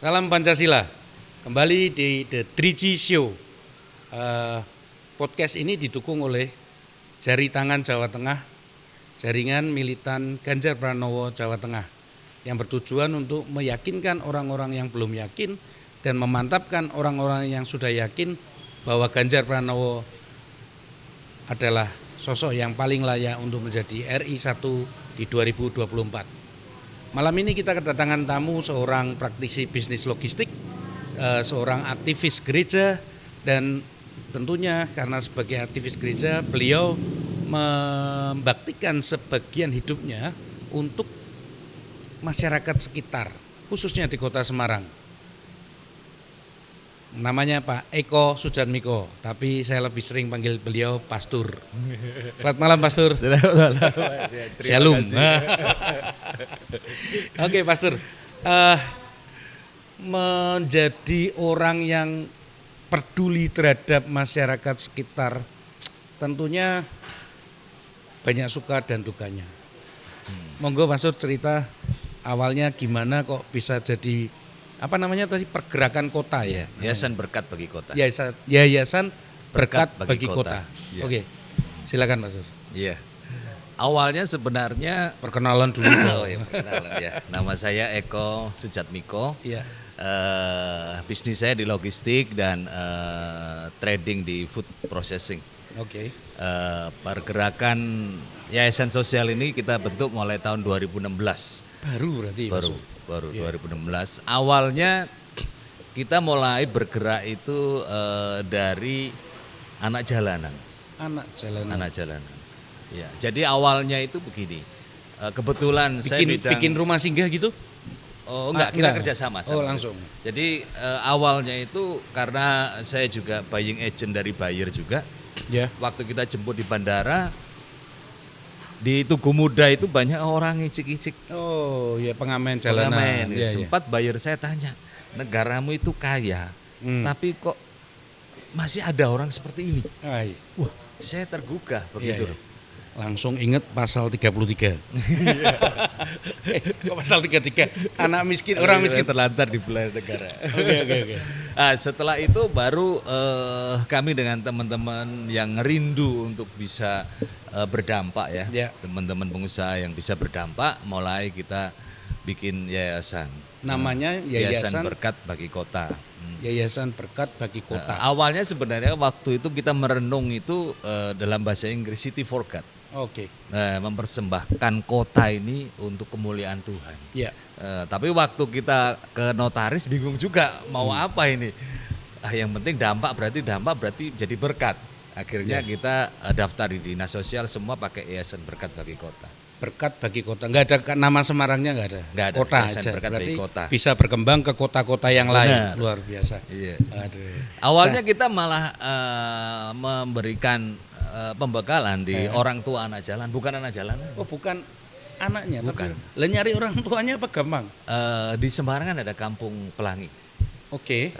Salam Pancasila. Kembali di The 3G Show. Podcast ini didukung oleh Jari Tangan Jawa Tengah, jaringan militan Ganjar Pranowo Jawa Tengah, yang bertujuan untuk meyakinkan orang-orang yang belum yakin dan memantapkan orang-orang yang sudah yakin bahwa Ganjar Pranowo adalah sosok yang paling layak untuk menjadi RI 1 di 2024. Malam ini kita kedatangan tamu seorang praktisi bisnis logistik, seorang aktivis gereja, dan tentunya karena sebagai aktivis gereja beliau membaktikan sebagian hidupnya untuk masyarakat sekitar, khususnya di Kota Semarang. Namanya Pak Eko Sujatmiko, tapi saya lebih sering panggil beliau Pastur. Selamat malam Pastur. Selamat malam. Shalom. Oke Pastur, menjadi orang yang peduli terhadap masyarakat sekitar tentunya banyak suka dan dukanya. Monggo Pastur cerita awalnya gimana kok bisa jadi apa namanya tadi, pergerakan kota ya? Yayasan Berkat Bagi Kota. Yayasan Berkat Bagi Kota. Ya. Oke, silakan Mas. Iya. Awalnya sebenarnya Perkenalan dulu. perkenalan ya. Nama saya Eko Sujatmiko. Iya. Bisnis saya di logistik dan trading di food processing. Oke. Pergerakan Yayasan Sosial ini kita bentuk mulai tahun 2016. Baru berarti. Baru Iya. 2016. Awalnya kita mulai bergerak itu dari anak jalanan. Anak jalanan. Ya, jadi awalnya itu begini. Kebetulan saya Bikin rumah singgah gitu? Oh enggak, kita kerjasama. Oh langsung. Jadi awalnya itu karena saya juga buying agent dari buyer juga. Ya. Waktu kita jemput di bandara, di Tugu Muda itu banyak orang ngicik-ngicik. Oh ya, pengamen jalanan. Ya, Sempat buyer saya tanya, negaramu itu kaya, tapi kok masih ada orang seperti ini? Ay. Wah, saya tergugah begitu. Iya. Langsung inget pasal 33. Kok pasal 33? Anak miskin, orang miskin terlantar di belahan negara. Oke. Nah, setelah itu baru kami dengan teman-teman yang rindu untuk bisa berdampak ya. Teman-teman pengusaha yang bisa berdampak, mulai kita bikin yayasan. Namanya Yayasan Berkat Bagi Kota. Yayasan Berkat Bagi Kota. Awalnya sebenarnya waktu itu kita merenung itu dalam bahasa Inggris City for God. Oke. Mempersembahkan kota ini untuk kemuliaan Tuhan. Ya. Tapi waktu kita ke notaris bingung juga mau apa ini. Yang penting dampak berarti jadi berkat. Akhirnya kita daftar di dinas sosial, semua pakai Yayasan Berkat Bagi Kota. Berkat Bagi Kota, nggak ada nama Semarangnya, nggak ada. Kota aja. Berkat Berarti Bagi Kota. bisa berkembang ke kota-kota yang lain. Benar. Luar biasa. Iya. Aduh. Awalnya kita malah memberikan pembekalan di orang tua anak jalan, bukan anak jalan. Oh bukan anaknya, Bukan. tapi lah nyari orang tuanya apa gampang? Di Semarang kan ada Kampung Pelangi. Oke.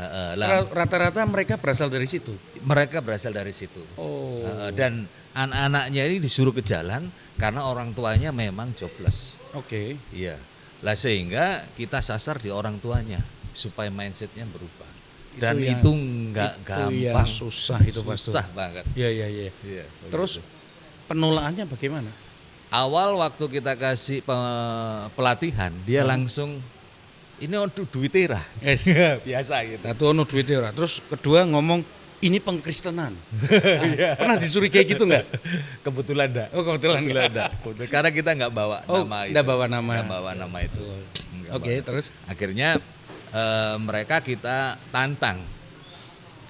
Rata-rata mereka berasal dari situ. Mereka berasal dari situ. Oh. Dan anak-anaknya ini disuruh ke jalan karena orang tuanya memang jobless. Oke. Iya. Lah sehingga kita sasar di orang tuanya supaya mindsetnya berubah. Dan itu nggak gampang. Susah itu pasti. Susah banget. Iya. Terus penolakannya bagaimana? Awal waktu kita kasih pelatihan, dia langsung ini duit era. Yes. Biasa gitu. Satu duit ora. Terus kedua ngomong ini pengkristenan. Pernah dicurigai gitu nggak? Kebetulan enggak. Oh kebetulan enggak. Karena kita nggak bawa nama itu. Nggak bawa nama. Nggak bawa nama itu. Oke, terus akhirnya mereka kita tantang,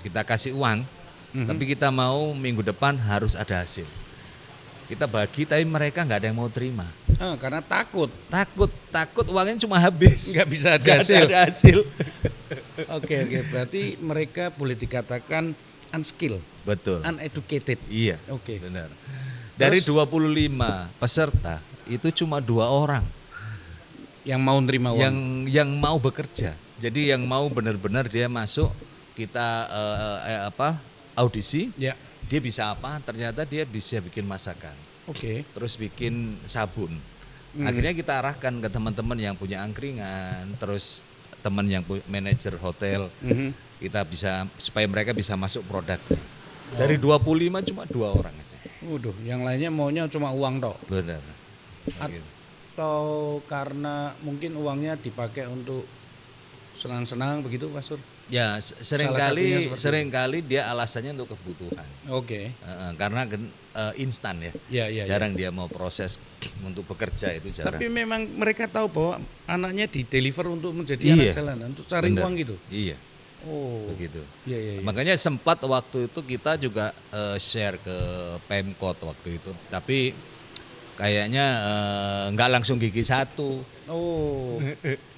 kita kasih uang, tapi kita mau minggu depan harus ada hasil. Kita bagi, tapi mereka nggak ada yang mau terima. Karena takut Uangnya cuma habis. Nggak bisa ada hasil. Oke, berarti mereka boleh dikatakan unskilled. Betul. Uneducated. Iya. Oke. Benar. Dari 25 peserta itu cuma 2 orang yang mau nerima uang. Yang mau bekerja. Jadi yang mau benar-benar dia masuk, kita audisi. Ya. Dia bisa apa? Ternyata dia bisa bikin masakan. Oke. Terus bikin sabun. Akhirnya kita arahkan ke teman-teman yang punya angkringan, terus teman yang manajer hotel, kita bisa supaya mereka bisa masuk produk. Dari 25 cuma 2 orang aja. Waduh, yang lainnya maunya cuma uang toh. Benar. Atau karena mungkin uangnya dipakai untuk senang-senang begitu, Pak Sur? Ya, seringkali dia alasannya untuk kebutuhan. Oke. Karena instan ya. Jarang dia mau proses untuk bekerja, itu jarang. Tapi memang mereka tahu bahwa anaknya di-deliver untuk menjadi anak jalanan, untuk cari uang gitu. Iya. Oh. Begitu. Iya. Makanya sempat waktu itu kita juga share ke Pemkot waktu itu. Tapi kayaknya nggak langsung gigi satu. Oh,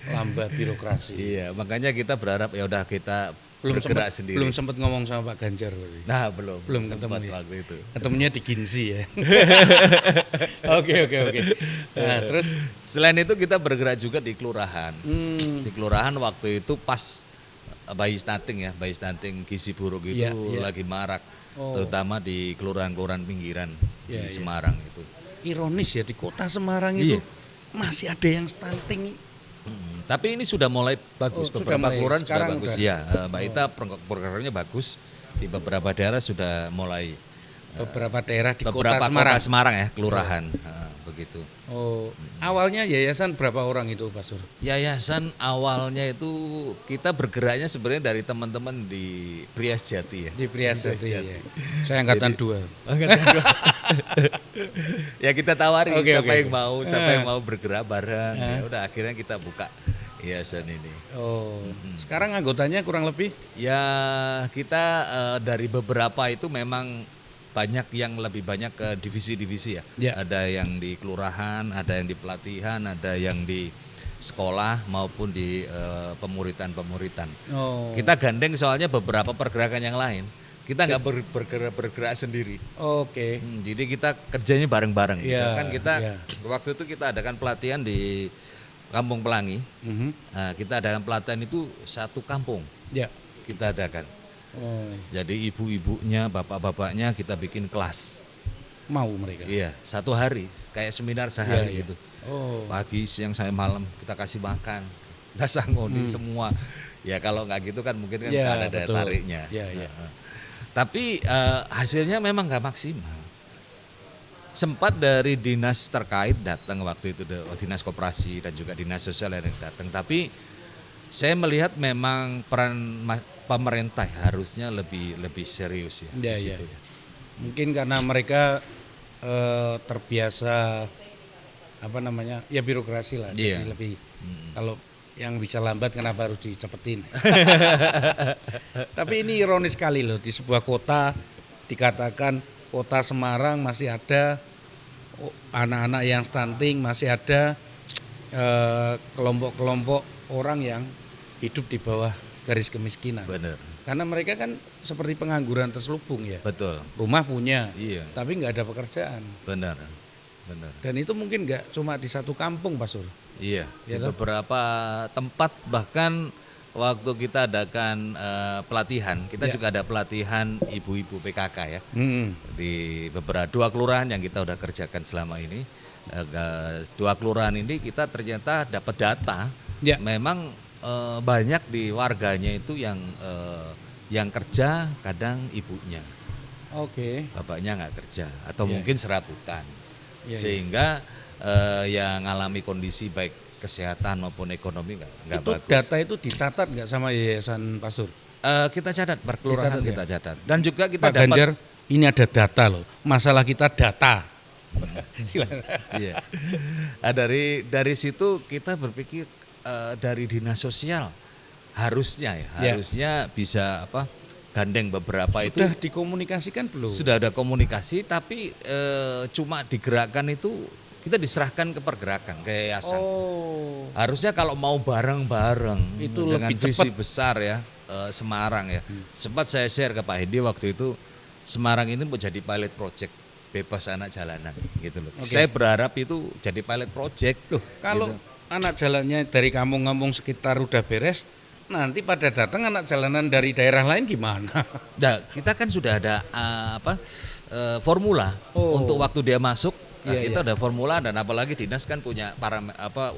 lambat birokrasi. Iya, makanya kita berharap ya udah kita bergerak sendiri. Belum sempat ngomong sama Pak Ganjar. Nah, belum ketemu waktu itu. Ketemunya di Ginsi ya. Oke. Nah, terus selain itu kita bergerak juga di kelurahan. Di kelurahan waktu itu pas bayi stunting gizi buruk itu lagi marak, terutama di kelurahan-kelurahan pinggiran di Semarang itu. Ironis ya, di kota Semarang itu masih ada yang stunting. Tapi ini sudah mulai bagus, beberapa kelurahan sudah bagus. Ya, Mbak Ita programnya bagus, di beberapa daerah sudah mulai. Beberapa daerah di beberapa kota Semarang ya, kelurahan, begitu. Awalnya yayasan berapa orang itu, Pak Sur? Yayasan awalnya itu kita bergeraknya sebenarnya dari teman-teman di Prias Jati ya. Di Prias Jati. Ya. Saya angkatan 2. Ya kita tawari siapa yang mau bergerak bareng. Ya udah akhirnya kita buka yayasan ini. Sekarang anggotanya kurang lebih? Ya kita dari beberapa itu memang banyak yang lebih banyak ke divisi-divisi ya. Ada yang di kelurahan, ada yang di pelatihan, ada yang di sekolah maupun di pemuritan. Kita gandeng soalnya beberapa pergerakan yang lain. Kita nggak bergerak sendiri. Oke. Jadi kita kerjanya bareng-bareng. Misalkan kita waktu itu kita adakan pelatihan di Kampung Pelangi. Nah, kita adakan pelatihan itu satu kampung. Kita adakan. Jadi ibu-ibunya, bapak-bapaknya kita bikin kelas. Mau mereka? Iya, 1 hari kayak seminar sehari gitu. Pagi, siang, sampai malam kita kasih makan, kita sangoni semua. Ya kalau nggak gitu kan mungkin kan nggak ada daya tariknya. Tapi hasilnya memang nggak maksimal. Sempat dari dinas terkait datang waktu itu, dinas koperasi dan juga dinas sosial yang datang. Tapi saya melihat memang peran pemerintah harusnya lebih serius ya. Ya. Mungkin karena mereka terbiasa birokrasi lah. Jadi lebih kalau yang bisa lambat kenapa harus dicepetin. Tapi ini ironis sekali loh, di sebuah kota dikatakan kota Semarang masih ada anak-anak yang stunting, masih ada kelompok-kelompok orang yang hidup di bawah garis kemiskinan. Benar. Karena mereka kan seperti pengangguran terselubung ya. Betul. Rumah punya, tapi nggak ada pekerjaan. Benar. Dan itu mungkin nggak cuma di satu kampung, Pak Sur. Iya. Di beberapa tempat bahkan waktu kita adakan pelatihan, kita juga ada pelatihan ibu-ibu PKK ya. Di beberapa 2 kelurahan yang kita udah kerjakan selama ini. 2 kelurahan ini kita ternyata dapat data. Memang banyak di warganya itu yang kerja kadang ibunya, bapaknya nggak kerja atau mungkin serabutan, sehingga yang ngalami kondisi baik kesehatan maupun ekonomi nggak bagus. Data itu dicatat nggak sama yayasan Pak Sur? Kita catat, per kelurahan kita catat, dan juga kita Pak Ganjar, ini ada data loh, masalah kita data. Iya. Nah, dari situ kita berpikir dari dinas sosial harusnya bisa gandeng beberapa. Itu sudah dikomunikasikan belum? Sudah ada komunikasi, tapi cuma digerakkan itu kita diserahkan ke pergerakan, ke yayasan. Harusnya kalau mau bareng-bareng itu dengan visi besar ya, Semarang ya. Sempat saya share ke Pak Hendi waktu itu, Semarang ini mau jadi pilot project bebas anak jalanan gitu loh. Saya berharap itu jadi pilot project. Kalau anak jalannya dari kampung-kampung sekitar udah beres, nanti pada datang anak jalanan dari daerah lain gimana? Nah, kita kan sudah ada formula untuk waktu dia masuk. Kita ada formula, dan apalagi dinas kan punya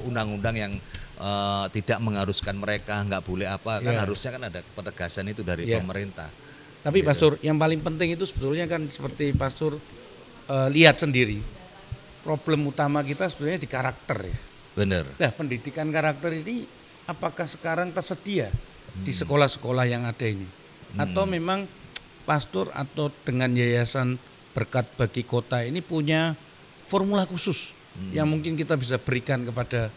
undang-undang yang tidak mengharuskan mereka, nggak boleh apa, kan harusnya kan ada penegasan itu dari pemerintah. Tapi gitu. Pastor, yang paling penting itu sebetulnya kan seperti Pastor lihat sendiri, problem utama kita sebetulnya di karakter ya. Benar. Nah, pendidikan karakter ini apakah sekarang tersedia di sekolah-sekolah yang ada ini? Atau memang Pastor atau dengan Yayasan Berkat Bagi Kota ini punya formula khusus yang mungkin kita bisa berikan kepada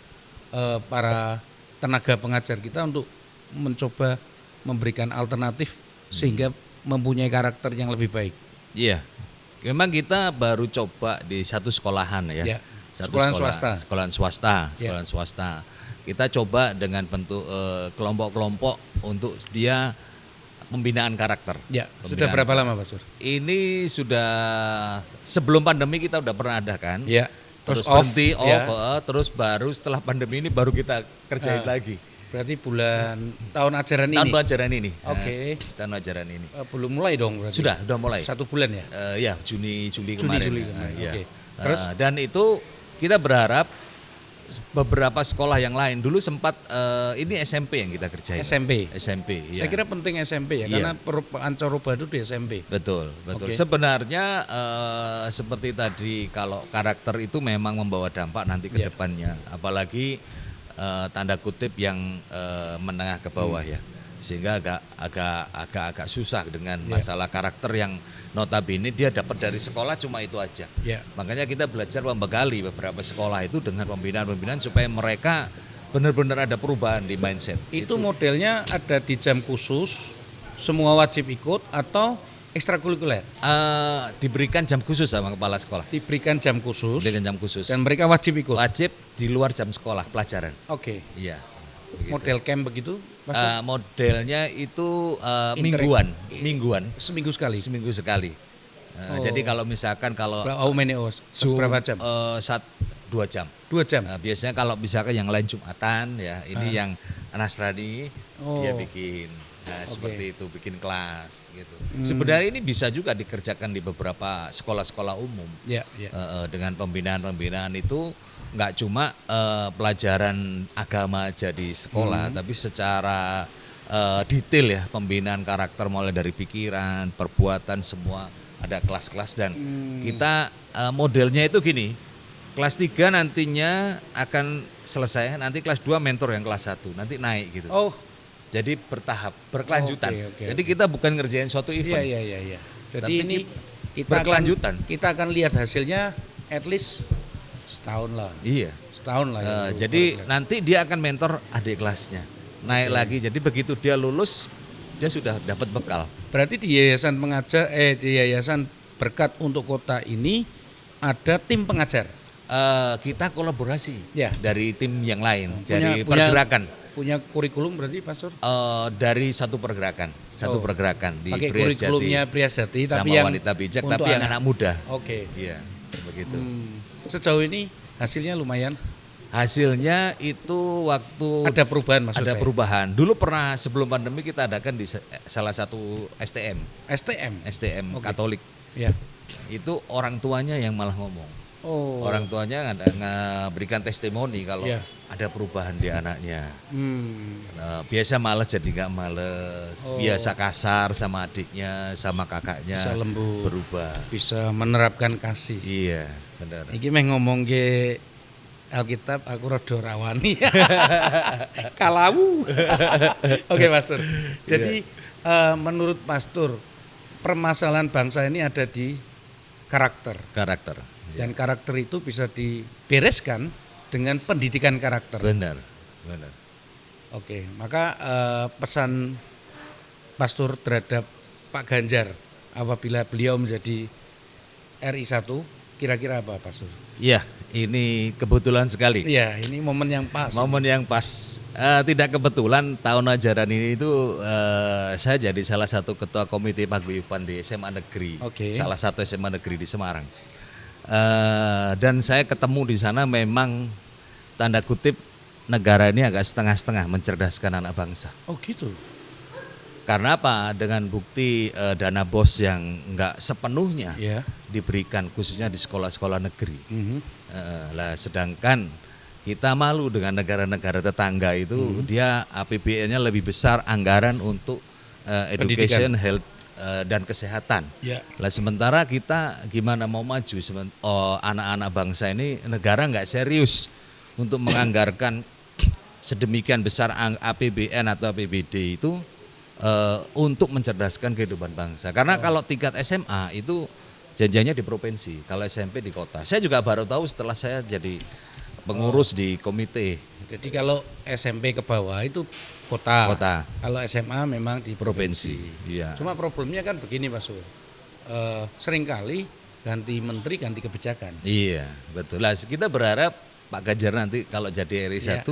para tenaga pengajar kita untuk mencoba memberikan alternatif sehingga mempunyai karakter yang lebih baik. Iya, memang kita baru coba di satu sekolahan ya. Sekolahan swasta. Sekolahan swasta. Kita coba dengan bentuk kelompok-kelompok untuk dia pembinaan karakter. Ya, sudah berapa lama Pak Sur? Ini sudah sebelum pandemi kita udah pernah ada kan. Ya. Terus berhenti terus baru setelah pandemi ini baru kita kerjain lagi. Berarti tahun ajaran ini. Tahun ajaran ini. Oke. Tahun ajaran ini. Belum mulai dong berarti. Sudah mulai. 1 bulan ya? Ya, Juli kemarin. Ya. Okay. Terus dan itu kita berharap beberapa sekolah yang lain dulu sempat ini SMP yang kita kerjain. SMP. Ya. Saya kira penting SMP ya karena Ancoro Badu di SMP. Betul. Okay. Sebenarnya seperti tadi kalau karakter itu memang membawa dampak nanti ke depannya, apalagi tanda kutip yang menengah ke bawah ya. Sehingga agak susah dengan masalah karakter yang notabene dia dapat dari sekolah cuma itu aja. Makanya kita belajar membekali beberapa sekolah itu dengan pembinaan supaya mereka benar-benar ada perubahan di mindset. Itu modelnya ada di jam khusus, semua wajib ikut atau ekstrakurikuler? Diberikan jam khusus sama kepala sekolah. Diberikan jam khusus. Dan mereka wajib ikut. Wajib di luar jam sekolah pelajaran. Oke. Iya. Begitu. Model camp begitu? Modelnya itu mingguan. Seminggu sekali. Jadi kalau misalkan berapa jam? 2 jam. 2 jam. Biasanya kalau misalkan yang lain Jumatan ya, ini yang Nasrani dia bikin. Seperti itu, bikin kelas gitu. Sebenarnya ini bisa juga dikerjakan di beberapa sekolah-sekolah umum. Dengan pembinaan itu nggak cuma pelajaran agama aja di sekolah, tapi secara detail ya, pembinaan karakter mulai dari pikiran, perbuatan, semua ada kelas-kelas. Dan kita modelnya itu gini, kelas 3 nantinya akan selesai, nanti kelas 2 mentor yang kelas 1, nanti naik gitu. Jadi bertahap, berkelanjutan. Jadi kita bukan ngerjain suatu event. Iya. Jadi tapi ini kita berkelanjutan. Kita akan lihat hasilnya at least setahun lah. Iya. Setahun lah. Jadi nanti dia akan mentor adik kelasnya. Naik lagi. Jadi begitu dia lulus, dia sudah dapat bekal. Berarti di Yayasan di Yayasan Berkat untuk Kota ini ada tim pengajar. Kita kolaborasi dari tim yang lain, dari pergerakan. Punya kurikulum berarti Pastor? Dari satu pergerakan di pakai Prias Jati. Kurikulumnya Prias Jati tapi yang wanita bijak, tapi yang anak muda. Oke. Iya, begitu. Sejauh ini hasilnya lumayan. Hasilnya itu waktu ada perubahan maksud ada saya. Perubahan. Dulu pernah sebelum pandemi kita adakan di salah satu STM Katolik. Ya. Itu orang tuanya yang malah ngomong. Orang tuanya berikan testimoni kalau ada perubahan di anaknya. Biasa malas jadi nggak males. Biasa kasar sama adiknya, sama kakaknya. Bisa lembut. Berubah. Bisa menerapkan kasih. Iya, benar. Iki ngomong ke Alkitab aku rada rawani. Kalawu. Oke, Pastor. Jadi menurut Pastor, permasalahan bangsa ini ada di karakter. Dan karakter itu bisa dibereskan dengan pendidikan karakter. Benar. Oke, maka pesan Pastor terhadap Pak Ganjar apabila beliau menjadi RI 1 kira-kira apa Pastor? Iya, ini kebetulan sekali. Iya, ini momen yang pas. Tidak kebetulan tahun ajaran ini itu saya jadi salah satu ketua komite paguyuban di SMA Negeri. Salah satu SMA Negeri di Semarang. Dan saya ketemu di sana memang tanda kutip negara ini agak setengah-setengah mencerdaskan anak bangsa. Oh gitu. Karena apa? Dengan bukti dana BOS yang enggak sepenuhnya diberikan khususnya di sekolah-sekolah negeri. Sedangkan kita malu dengan negara-negara tetangga itu dia APBN-nya lebih besar anggaran untuk education, health dan kesehatan. Ya. Lah sementara kita gimana mau maju anak-anak bangsa ini negara nggak serius untuk menganggarkan sedemikian besar APBN atau APBD itu untuk mencerdaskan kehidupan bangsa. Karena kalau tingkat SMA itu janjinya di provinsi, kalau SMP di kota. Saya juga baru tahu setelah saya jadi pengurus di komite. Jadi kalau SMP ke bawah itu kota. Kalau SMA memang di provinsi. Iya. Cuma problemnya kan begini Pak Sul. Seringkali ganti menteri, ganti kebijakan. Iya, betul. Lah kita berharap Pak Ganjar nanti kalau jadi RI 1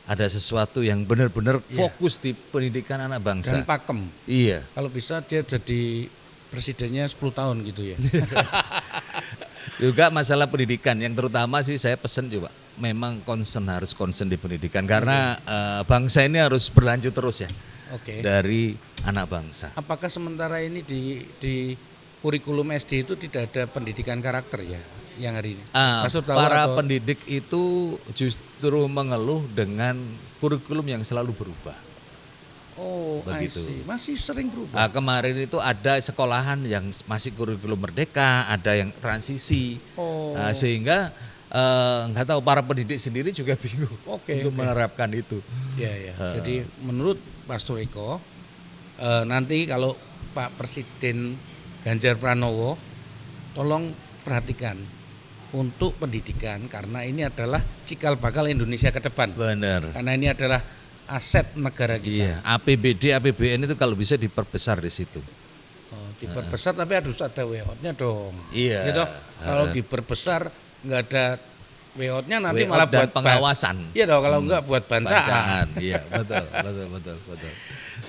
ada sesuatu yang benar-benar fokus di pendidikan anak bangsa. Dan pakem. Iya. Kalau bisa dia jadi presidennya 10 tahun gitu ya. Juga masalah pendidikan yang terutama sih saya pesan juga memang harus concern di pendidikan karena bangsa ini harus berlanjut terus ya. Dari anak bangsa. Apakah sementara ini di kurikulum SD itu tidak ada pendidikan karakter ya yang hari ini? Para pendidik itu justru mengeluh dengan kurikulum yang selalu berubah. Oh, begitu. Masih sering berubah. Kemarin itu ada sekolahan yang masih kurikulum merdeka, ada yang transisi, sehingga nggak tahu para pendidik sendiri juga bingung untuk menerapkan itu. Ya. Jadi menurut Pak Suriko, nanti kalau Pak Presiden Ganjar Pranowo, tolong perhatikan untuk pendidikan karena ini adalah cikal bakal Indonesia ke depan. Benar. Karena ini adalah aset negara kita. Iya, APBD, APBN itu kalau bisa diperbesar di situ. Diperbesar tapi harus ada WO-nya dong. Iya. Gitu. Kalau diperbesar nggak ada WO-nya nanti malah buat pengawasan. Iya dong, kalau nggak buat bancaan. Iya, betul.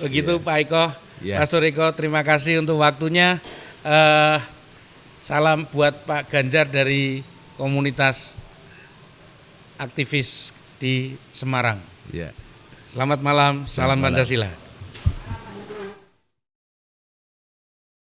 Begitu Pak Iko, Pak Suriko, terima kasih untuk waktunya. Salam buat Pak Ganjar dari komunitas aktivis di Semarang. Iya. Selamat malam, salam Pancasila.